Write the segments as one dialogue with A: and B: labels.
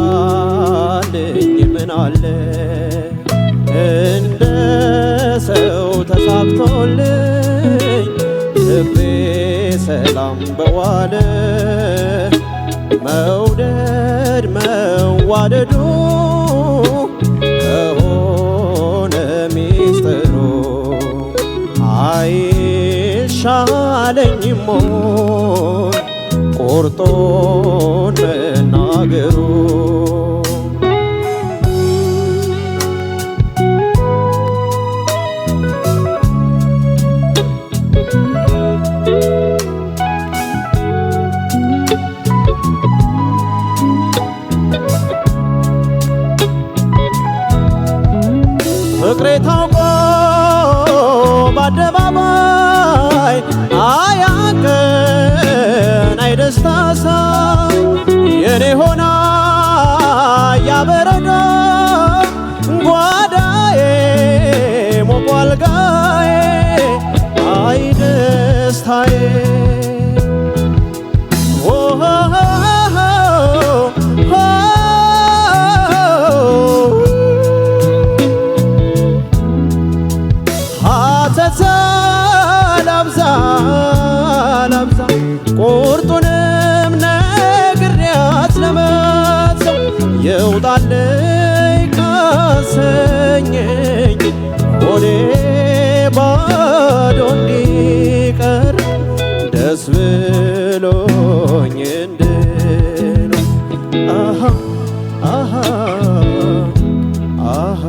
A: ቢወጣልኝ ምን አለ እንደ ሰው ተሳክቶልኝ ልቤ ሰላም በዋለ መውደድ መዋደዱ ከሆነ ሚስጥሩ አይሻለኝም ቆርጦን መናገሩ ፍቅሬ ታውቆ በአደባባይ አያንቀን አይደስታ ሳይ የኔ ሆና ያበረዳ ጓዳዬ ሞቆ አልጋዬ አይ ደስታዬ ላብዛ ቁርጡንም ነግሬያት ለመተው የውጣልኝ ካሰኘኝ ሆዴ ባዶ እንዲቀር ደስ ብሎኝ እንድኖር አሃ አሃ አሃ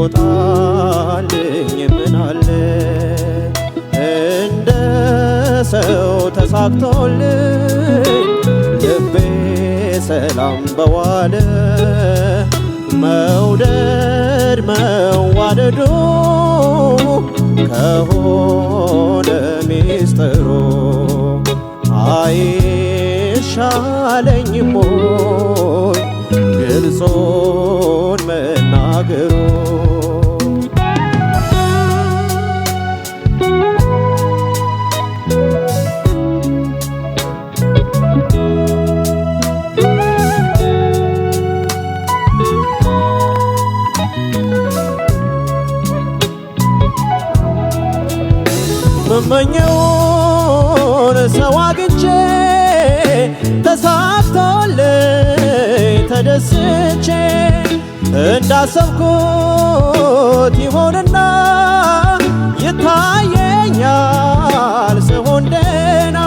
A: ቢወጣልኝ ምን አለ እንደ ሰው ተሳክቶልኝ ልቤ ሰላም በዋለ መውደድ መዋደዱ ከሆነ ሚስጥሩ አይሻለኝም ግልጹን መናገሩ መመኘውን ሰው አግኝቼ ተሳክቶልኝ ተደስቼ እንዳሰብኩት ይሆንና ይታየኛል ስሆን ደህና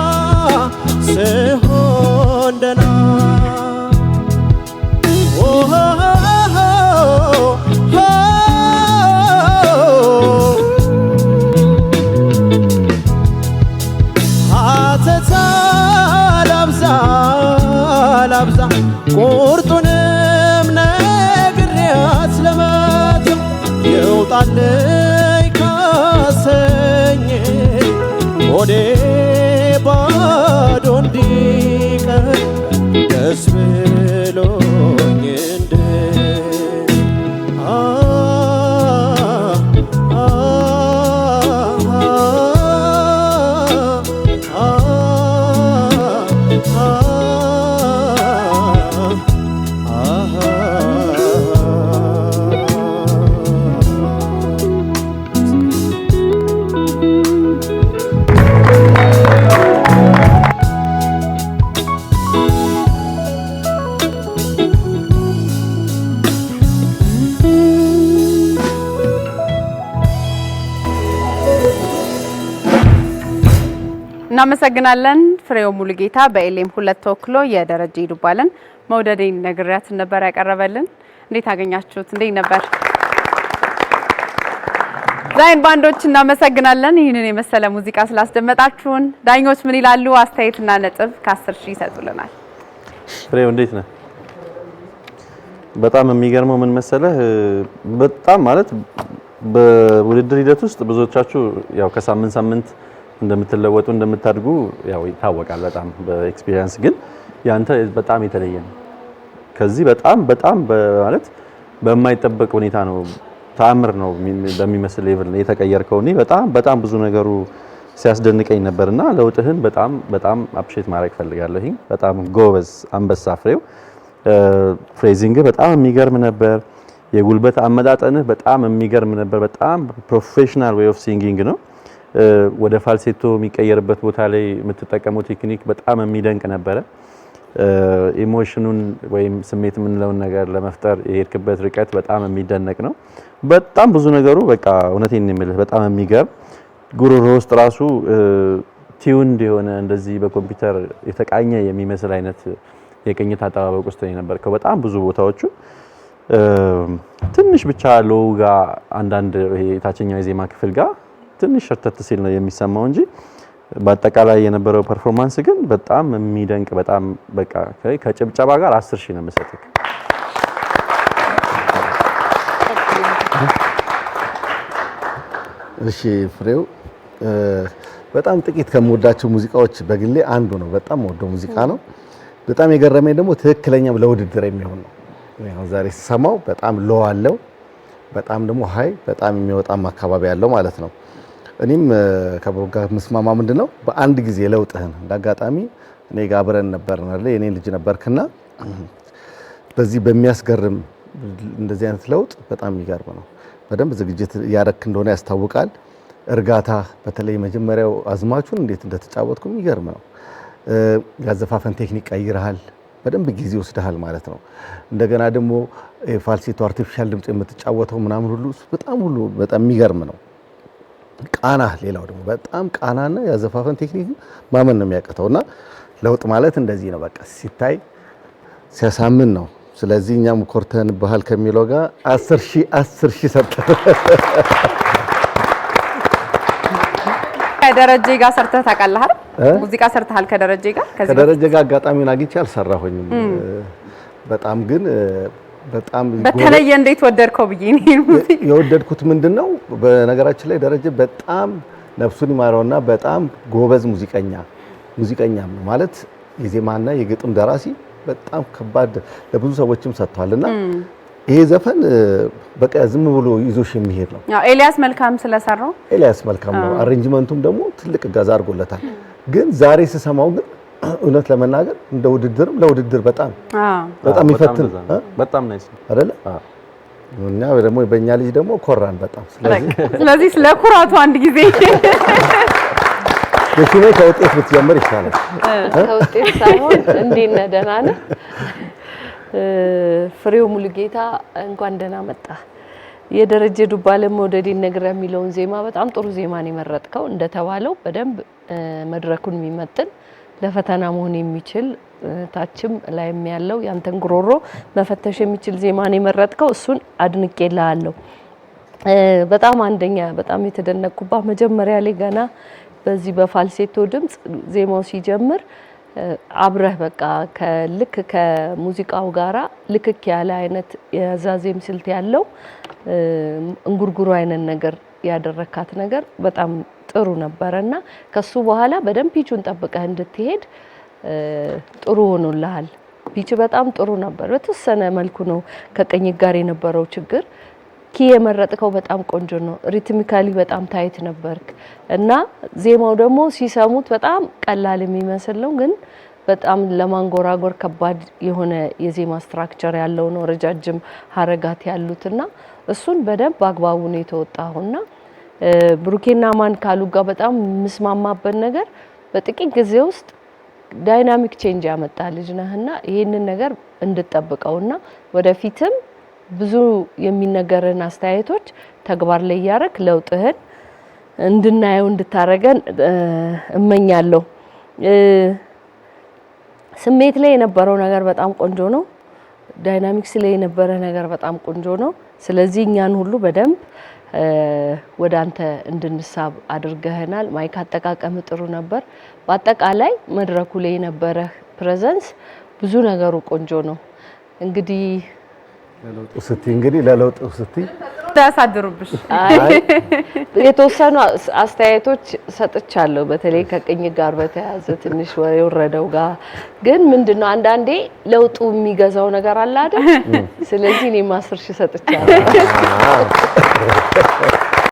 A: ላብዛ ቁርጡንም ነግሬያት ለመተው የውጣልኝ ካሰኘኝ ሆዴ ባዶ እንዲቀር ደስ ብሎኝ
B: እናመሰግናለን። ፍሬው ሙሉጌታ በኤልኤም 2 ተወክሎ የደረጀ ይዱባለን መውደዴን ነግሬያት ነበር ያቀረበልን። እንዴት አገኛችሁት? እንዴት ነበር? ዛይን ባንዶች እናመሰግናለን ይህንን የመሰለ ሙዚቃ ስላስደመጣችሁን። ዳኞች ምን ይላሉ? አስተያየትና ነጥብ ከ10 ሺህ ይሰጡልናል።
C: ፍሬው እንዴት ነህ? በጣም የሚገርመው ምን መሰለህ፣ በጣም ማለት በውድድር ሂደት ውስጥ ብዙዎቻችሁ ያው ከሳምንት ሳምንት እንደምትለወጡ እንደምታድጉ ያው ይታወቃል በጣም በኤክስፒሪየንስ። ግን ያንተ በጣም የተለየ ነው። ከዚህ በጣም ማለት በማይጠበቅ ሁኔታ ነው፣ ተአምር ነው በሚመስል ሌቭል የተቀየርከው። እኔ በጣም ብዙ ነገሩ ሲያስደንቀኝ ነበርና ለውጥህን በጣም አፕሪሼት ማድረግ ፈልጋለሁ። በጣም ጎበዝ አንበሳ ፍሬው። ፍሬዚንግ በጣም የሚገርም ነበር። የጉልበት አመጣጠንህ በጣም የሚገርም ነበር። በጣም ፕሮፌሽናል ዌይ ኦፍ ሲንጊንግ ነው። ወደ ፋልሴቶ የሚቀየርበት ቦታ ላይ የምትጠቀመው ቴክኒክ በጣም የሚደንቅ ነበረ። ኢሞሽኑን ወይም ስሜት የምንለውን ነገር ለመፍጠር የሄድክበት ርቀት በጣም የሚደነቅ ነው። በጣም ብዙ ነገሩ በቃ እውነቴን ነው የምልህ በጣም የሚገርም ጉሮሮ ውስጥ ራሱ ቲዩንድ የሆነ እንደዚህ በኮምፒውተር የተቃኘ የሚመስል አይነት የቅኝት አጠባበቅ ውስጥ ነው የነበርከው። በጣም ብዙ ቦታዎቹ ትንሽ ብቻ ሎው ጋር አንዳንድ የታችኛው የዜማ ክፍል ጋር ትንሽ ሸርተት ሲል ነው የሚሰማው እንጂ በአጠቃላይ የነበረው ፐርፎርማንስ ግን በጣም የሚደንቅ በጣም በቃ ከጭብጨባ ጋር 10 ሺህ ነው የምሰጥክ።
D: እሺ ፍሬው፣ በጣም ጥቂት ከምወዳቸው ሙዚቃዎች በግሌ አንዱ ነው። በጣም ወደው ሙዚቃ ነው። በጣም የገረመኝ ደግሞ ትክክለኛ ለውድድር የሚሆን ነው። አሁን ዛሬ ስሰማው በጣም ሎ አለው፣ በጣም ደግሞ ሃይ በጣም የሚወጣም አካባቢ ያለው ማለት ነው። እኔም ከቦጋ መስማማ ምንድነው በአንድ ጊዜ ለውጥህን እንዳጋጣሚ እኔ ጋር አብረን ነበርና የኔ ልጅ ነበርክና በዚህ በሚያስገርም እንደዚህ አይነት ለውጥ በጣም የሚገርም ነው። በደንብ ዝግጅት ያረክ እንደሆነ ያስታውቃል። እርጋታ በተለይ መጀመሪያው አዝማቹን እንዴት እንደተጫወትኩ የሚገርም ነው። ያዘፋፈን ቴክኒክ ቀይረሃል፣ በደንብ ጊዜ ወስደሃል ማለት ነው። እንደገና ደግሞ ፋልሴቶ አርቲፊሻል ድምጽ የምትጫወተው ምናምን ሁሉ በጣም የሚገርም ነው። ቃና ሌላው ደግሞ በጣም ቃናና ያዘፋፈን ቴክኒክ ማመን ነው የሚያቀተውና ለውጥ ማለት እንደዚህ ነው። በቃ ሲታይ ሲያሳምን ነው። ስለዚህ እኛም ኮርተን ባህል ከሚለው ጋር 10 ሺህ ሰጠን።
B: ከደረጀ ጋር ሰርተህ ታውቃለህ አይደል? ሙዚቃ ሰርተሃል ከደረጀ ጋር?
D: ከደረጀ ጋር አጋጣሚውን አግኝቼ አልሰራሁኝም። በጣም ግን በጣም
B: በተለየ እንዴት ወደድከው ብዬ ነው
D: የወደድኩት። ምንድነው በነገራችን ላይ ደረጀ በጣም ነፍሱን ይማረውና በጣም ጎበዝ ሙዚቀኛ ነው ማለት የዜማና የግጥም ደራሲ በጣም ከባድ ለብዙ ሰዎችም ሰጥቷልና ይሄ ዘፈን በቃ ዝም ብሎ ይዞሽ የሚሄድ ነው።
B: ያው ኤልያስ መልካም ስለሰራው ኤልያስ
D: መልካም ነው። አሬንጅመንቱም ደግሞ ትልቅ እገዛ አድርጎለታል። ግን ዛሬ ስሰማው ግን እውነት ለመናገር እንደ ለውድድር በጣም ይፈትን
C: በጣም ናይስ
D: አይደለ? እኛ ደግሞ በእኛ ልጅ ደግሞ ኮራን በጣም።
B: ስለዚህ ስለ ኩራቱ አንድ ጊዜ
D: የሽኔ ከውጤት ብትጀምር ይሻላል።
E: ከውጤት ሳይሆን እንዴት ነህ? ደህና ነህ? ፍሬው ሙሉጌታ እንኳን ደህና መጣ። የደረጀ ዱባለ መውደዴን ነገር የሚለውን ዜማ በጣም ጥሩ ዜማ ነው የመረጥከው። እንደተባለው በደንብ መድረኩን የሚመጥን ለፈተና መሆን የሚችል ታችም ላይም ያለው ያንተን ጉሮሮ መፈተሽ የሚችል ዜማ ነው የመረጥከው። እሱን አድንቄልሃለሁ። በጣም አንደኛ በጣም የተደነቅኩባት መጀመሪያ ላይ ገና በዚህ በፋልሴቶ ድምጽ ዜማው ሲጀምር አብረህ በቃ ከልክ ከሙዚቃው ጋራ ልክክ ያለ አይነት የዛዜም ስልት ያለው እንጉርጉሩ አይነት ነገር ያደረካት ነገር በጣም ጥሩ ነበርና ከሱ በኋላ በደንብ ፒቹን ጠብቀህ እንድትሄድ ጥሩ ሆኖልሃል። ፒች በጣም ጥሩ ነበር። በተወሰነ መልኩ ነው ከቀኝ ጋር የነበረው ችግር። ኪ የመረጥከው በጣም ቆንጆ ነው። ሪትሚካሊ በጣም ታይት ነበርክ እና ዜማው ደግሞ ሲሰሙት በጣም ቀላል የሚመስል ነው፣ ግን በጣም ለማንጎራጎር ከባድ የሆነ የዜማ ስትራክቸር ያለው ነው። ረጃጅም ሀረጋት ያሉትና እሱን በደንብ አግባቡ ነው የተወጣውና ብሩኬና ማን ካሉ ጋር በጣም ምስማማበት ነገር በጥቂት ጊዜ ውስጥ ዳይናሚክ ቼንጅ ያመጣ ልጅ ነህና ይሄንን ነገር እንድትጠብቀውና ወደፊትም ብዙ የሚነገረን አስተያየቶች ተግባር ላይ ያረክ ለውጥህን እንድናየው እንድታረገን እመኛለሁ። ስሜት ላይ የነበረው ነገር በጣም ቆንጆ ነው። ዳይናሚክስ ላይ የነበረ ነገር በጣም ቆንጆ ነው። ስለዚህ እኛን ሁሉ በደንብ ወደ አንተ እንድንሳብ አድርገህናል። ማይክ አጠቃቀም ጥሩ ነበር። በአጠቃላይ መድረኩ ላይ የነበረ ፕሬዘንስ ብዙ ነገሩ ቆንጆ ነው። እንግዲህ
D: ለለውጡ ስትይ
B: ያሳድሩብሽ
E: የተወሰኑ አስተያየቶች ሰጥቻለሁ። በተለይ ከቅኝ ጋር በተያያዘ ትንሽ የወረደው ጋር ግን ምንድነው አንዳንዴ ለውጡ የሚገዛው ነገር አለ አይደል? ስለዚህ እኔ 10 ሺህ ሰጥቻለሁ።